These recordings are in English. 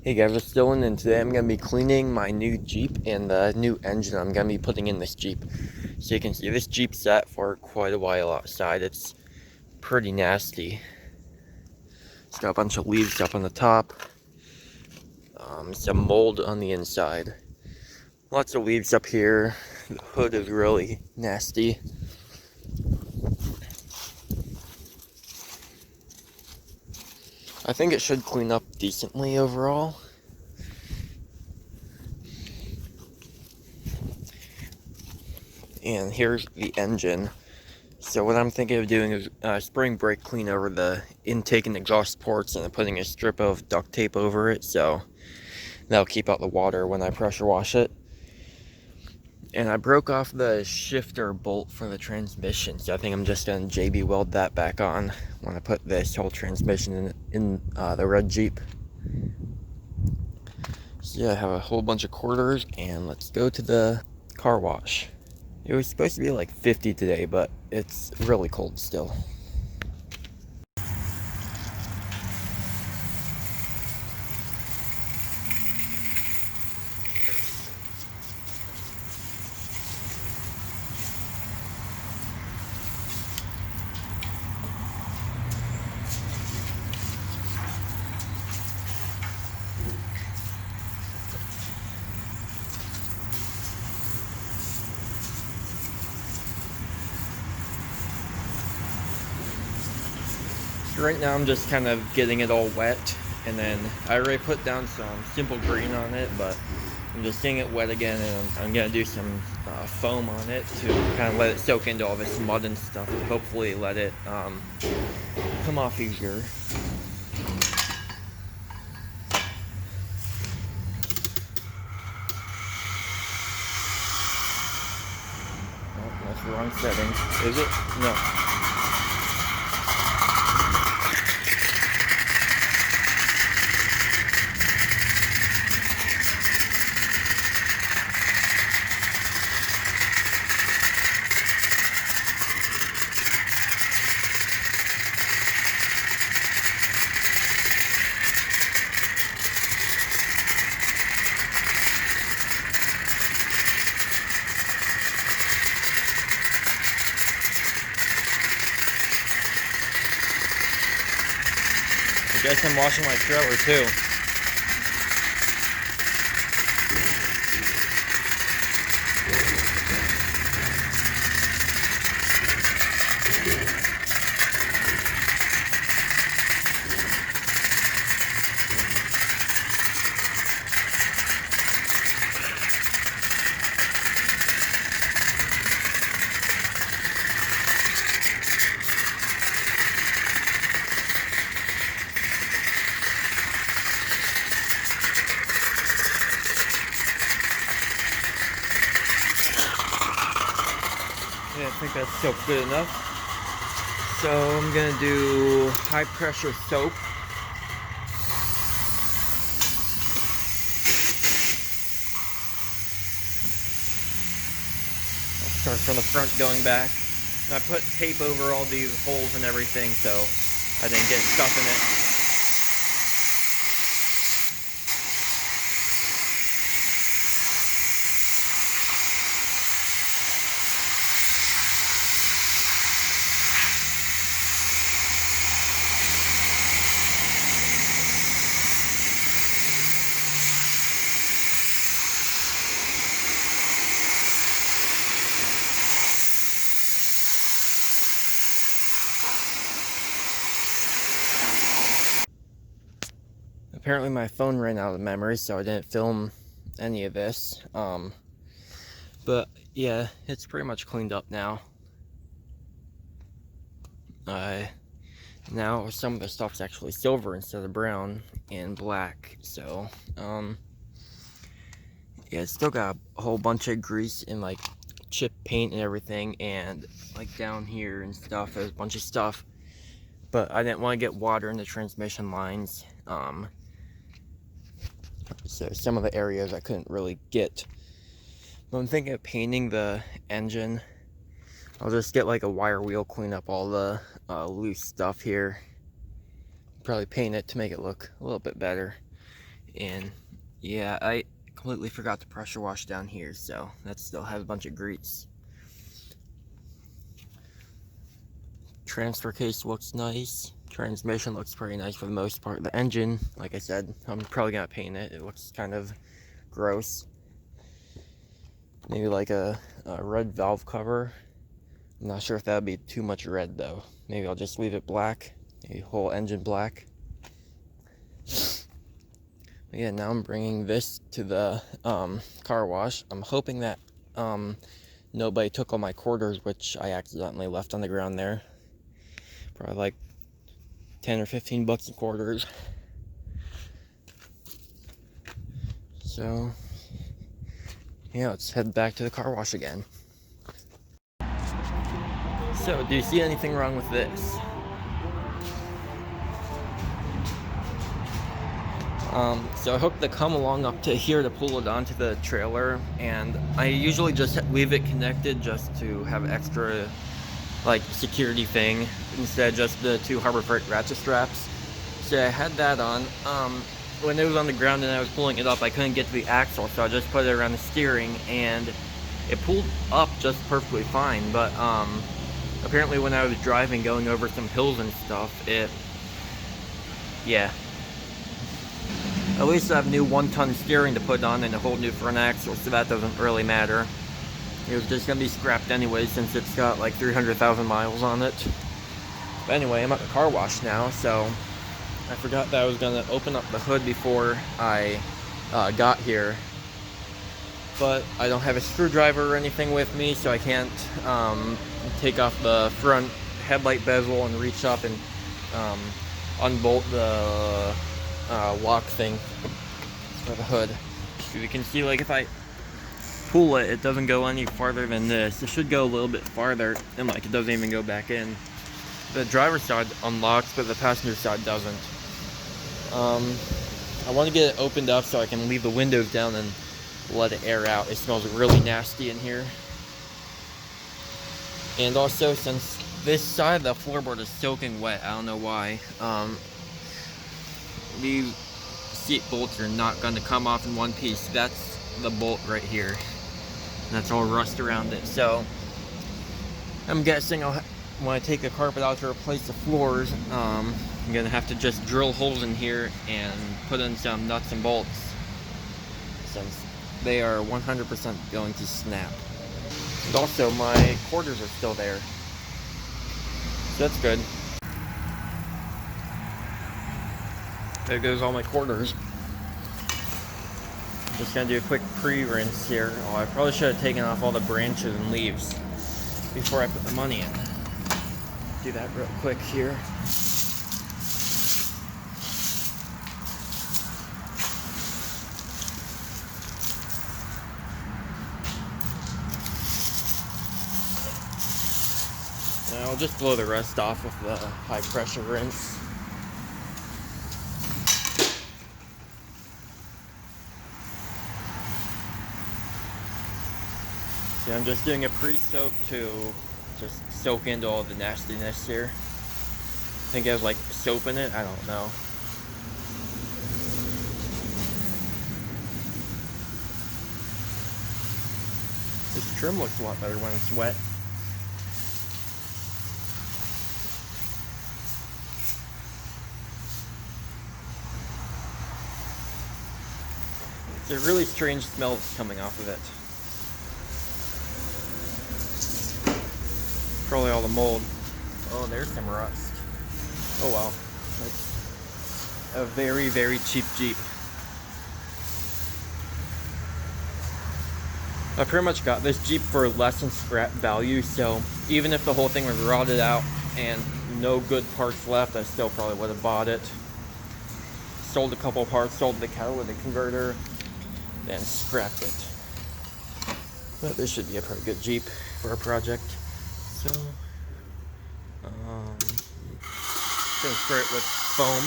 Hey guys, it's Dylan, and today I'm going to be cleaning my new Jeep and the new engine I'm going to be putting in this Jeep. So you can see this Jeep sat for quite a while outside. It's pretty nasty. It's got a bunch of leaves up on the top, some mold on the inside. Lots of leaves up here. The hood is really nasty. I think it should clean up decently overall. And here's the engine. So what I'm thinking of doing is spring brake clean over the intake and exhaust ports, and then putting a strip of duct tape over it, so that'll keep out the water when I pressure wash it. And I broke off the shifter bolt for the transmission, so I think I'm just going to JB weld that back on when I put this whole transmission in the red Jeep. So yeah, I have a whole bunch of quarters, and let's go to the car wash. It was supposed to be like 50 today, but it's really cold still. Right now I'm just kind of getting it all wet, and then I already put down some simple green on it, but I'm just getting it wet again, and I'm gonna do some foam on it to kind of let it soak into all this mud and stuff, and hopefully let it come off easier. Oh, that's the wrong setting. Is it? No. I guess I'm washing my trailer too. Yeah, I think that's soap good enough. So I'm gonna do high pressure soap. I'll start from the front going back. And I put tape over all these holes and everything so I didn't get stuff in it. Apparently my phone ran out of memory, so I didn't film any of this. But yeah, it's pretty much cleaned up now. Now some of the stuff's actually silver instead of brown and black. So yeah, it's still got a whole bunch of grease and like chip paint and everything, and like down here and stuff, there's a bunch of stuff. But I didn't want to get water in the transmission lines. So some of the areas I couldn't really get. But I'm thinking of painting the engine. I'll just get like a wire wheel, clean up all the loose stuff here. Probably paint it to make it look a little bit better. And yeah, I completely forgot to pressure wash down here, so that still has a bunch of grease. Transfer case looks nice. Transmission looks pretty nice for the most part. The engine, like I said, I'm probably gonna paint it. It looks kind of gross. Maybe like a red valve cover. I'm not sure if that would be too much red though. Maybe I'll just leave it black. Maybe whole engine black. But yeah, now I'm bringing this to the car wash. I'm hoping that nobody took all my quarters, which I accidentally left on the ground there. Probably like 10 or 15 bucks in quarters. So yeah, let's head back to the car wash again. So, do you see anything wrong with this? So I hooked the come along up to here to pull it onto the trailer, and I usually just leave it connected just to have extra like security thing instead of just the two Harbor Freight ratchet straps. So I had that on. When it was on the ground and I was pulling it up, I couldn't get to the axle, so I just put it around the steering, and it pulled up just perfectly fine. But apparently when I was driving, going over some hills and stuff, yeah. At least I have new 1-ton steering to put on and a whole new front axle, so that doesn't really matter. It was just gonna be scrapped anyway since it's got like 300,000 miles on it. But anyway, I'm at the car wash now, so I forgot that I was gonna open up the hood before I got here. But I don't have a screwdriver or anything with me, so I can't take off the front headlight bezel and reach up and unbolt the lock thing for the hood. So you can see, like, if I pull it, it doesn't go any farther than this. It should go a little bit farther, and like it doesn't even go back in. The driver's side unlocks, but the passenger side doesn't. I want to get it opened up so I can leave the windows down and let it air out. It smells really nasty in here. And also, since this side of the floorboard is soaking wet, I don't know why, these seat bolts are not going to come off in one piece. That's the bolt right here. That's all rust around it. So I'm guessing when I take the carpet out to replace the floors, I'm going to have to just drill holes in here and put in some nuts and bolts, since they are 100% going to snap. And also, my quarters are still there, so that's good. There goes all my quarters. Just gonna do a quick pre-rinse here. Oh, I probably should have taken off all the branches and leaves before I put the money in. Do that real quick here. And I'll just blow the rest off with the high pressure rinse. So I'm just doing a pre-soak to just soak into all the nastiness here. I think it has like soap in it, I don't know. This trim looks a lot better when it's wet. It's a really strange smell that's coming off of it. Probably all the mold. Oh, there's some rust. Oh well. It's a very, very cheap Jeep. I pretty much got this Jeep for less than scrap value, so even if the whole thing was rotted out and no good parts left, I still probably would have bought it. Sold a couple parts, sold the catalytic converter, then scrapped it. But this should be a pretty good Jeep for a project. So, gonna spray it with foam.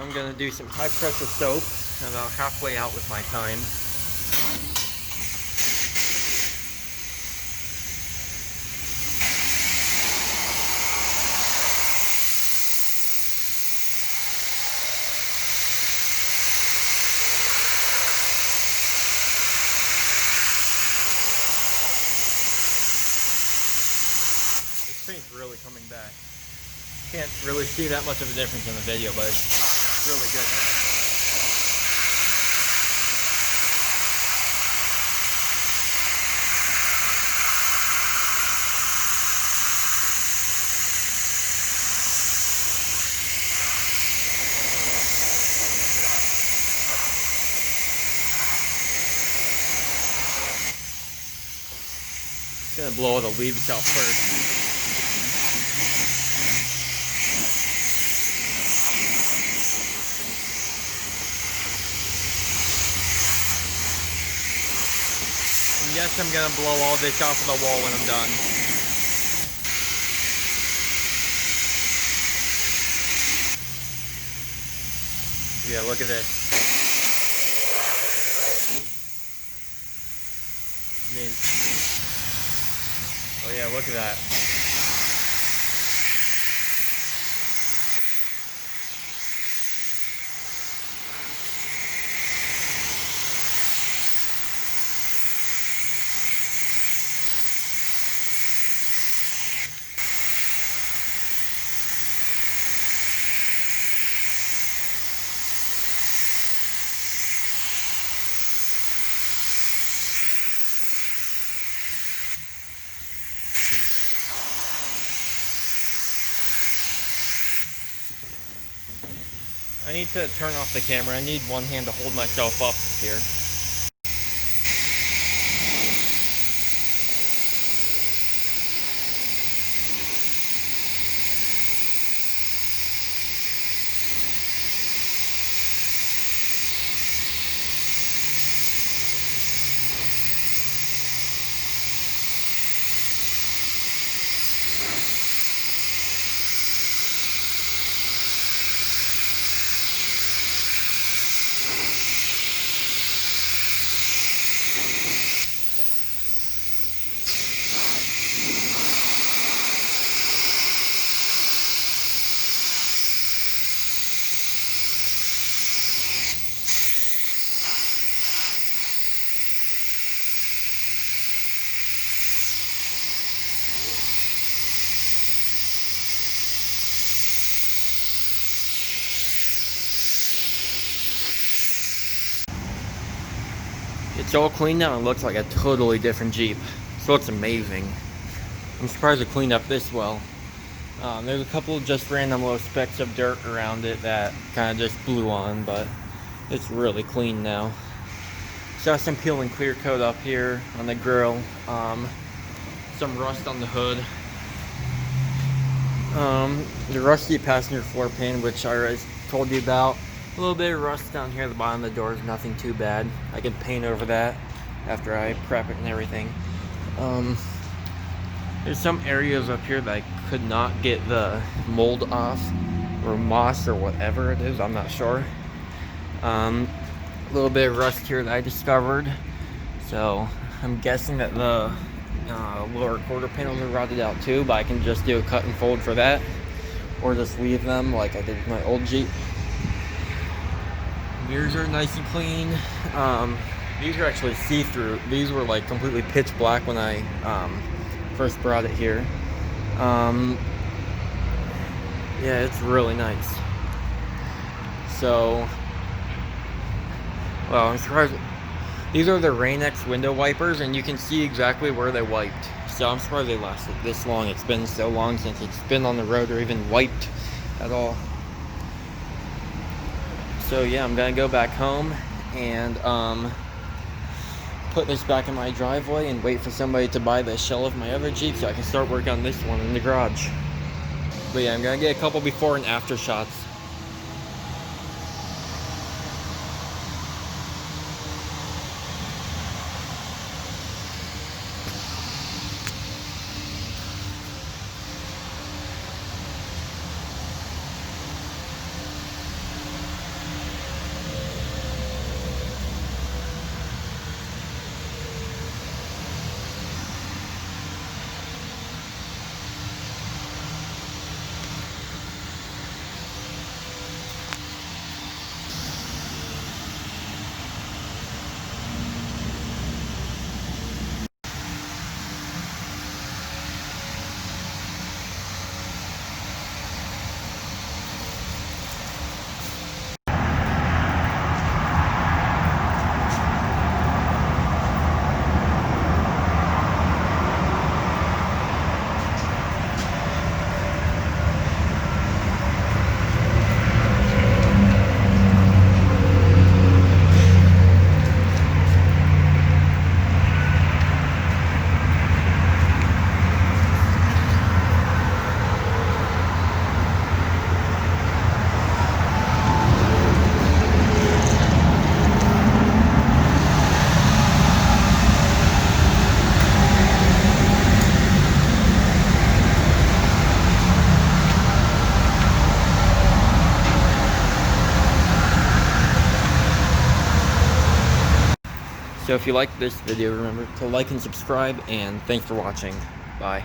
I'm gonna do some high pressure soap, about halfway out with my time. This paint's really coming back. Can't really see that much of a difference in the video, but it's really good now. Gonna blow all the leaves out first. And yes, I'm gonna blow all this off of the wall when I'm done. Yeah, look at this. I mean, oh yeah, look at that. I need to turn off the camera. I need one hand to hold myself up here. It's all cleaned now and looks like a totally different Jeep. So it's amazing. I'm surprised it cleaned up this well. There's a couple of just random little specks of dirt around it that kind of just blew on, but it's really clean now. Saw some peel and clear coat up here on the grill. Some rust on the hood. The rusty passenger floor pan, which I already told you about. A little bit of rust down here at the bottom of the doors, nothing too bad. I can paint over that after I prep it and everything. There's some areas up here that I could not get the mold off, or moss, or whatever it is, I'm not sure. A little bit of rust here that I discovered. So I'm guessing that the lower quarter panels are rotted out too, but I can just do a cut and fold for that, or just leave them like I did with my old Jeep. Mirrors are nice and clean. These are actually see-through. These were like completely pitch black when I first brought it here. Yeah, it's really nice. So, well, I'm surprised. These are the Rain-X window wipers, and you can see exactly where they wiped. So I'm surprised they lasted this long. It's been so long since it's been on the road or even wiped at all. So yeah, I'm gonna go back home and put this back in my driveway and wait for somebody to buy the shell of my other Jeep so I can start working on this one in the garage. But yeah, I'm gonna get a couple before and after shots. So if you like this video, remember to like and subscribe, and thanks for watching. Bye.